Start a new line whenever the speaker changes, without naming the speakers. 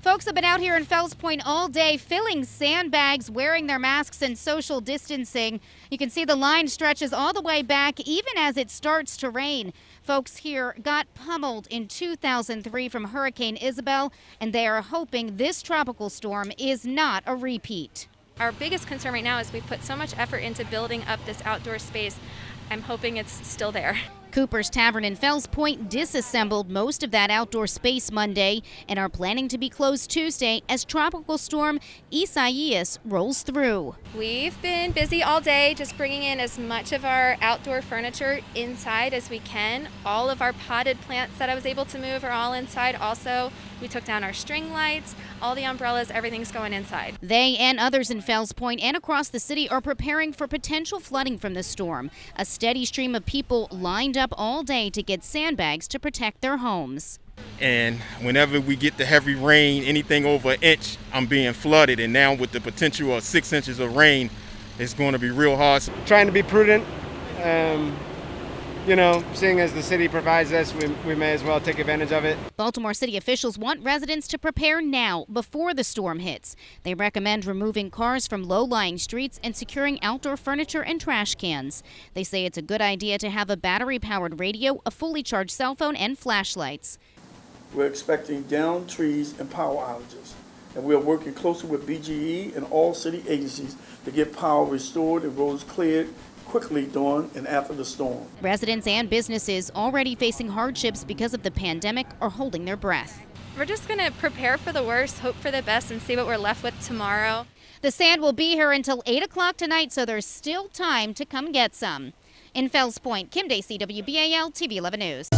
Folks have been out here in Fells Point all day filling sandbags, wearing their masks and social distancing. You can see the line stretches all the way back even as it starts to rain. Folks here got pummeled in 2003 from Hurricane Isabel, and they are hoping this tropical storm is not a repeat.
Our biggest concern right now is we've put so much effort into building up this outdoor space. I'm hoping it's still there.
Cooper's Tavern in Fells Point disassembled most of that outdoor space Monday and are planning to be closed Tuesday as Tropical Storm Isaias rolls through.
We've been busy all day just bringing in as much of our outdoor furniture inside as we can. All of our potted plants that I was able to move are all inside also. We took down our string lights, all the umbrellas, everything's going inside.
They and others in Fells Point and across the city are preparing for potential flooding from the storm. A steady stream of people lined up all day to get sandbags to protect their homes.
And whenever we get the heavy rain, anything over an inch, I'm being flooded. And now with the potential of 6 inches of rain, it's going to be real hard.
Trying to be prudent, seeing as the city provides us, we may as well take advantage of it.
Baltimore City officials want residents to prepare now before the storm hits. They recommend removing cars from low-lying streets and securing outdoor furniture and trash cans. They say it's a good idea to have a battery-powered radio, a fully charged cell phone, and flashlights.
We're expecting downed trees and power outages, and we are working closely with BGE and all city agencies to get power restored and roads cleared quickly during and after the storm.
Residents and businesses already facing hardships because of the pandemic are holding their breath.
We're just going to prepare for the worst, hope for the best, and see what we're left with tomorrow.
The sand will be here until 8 o'clock tonight, so there's still time to come get some. In Fells Point, Kim Day, CWBAL TV 11 News.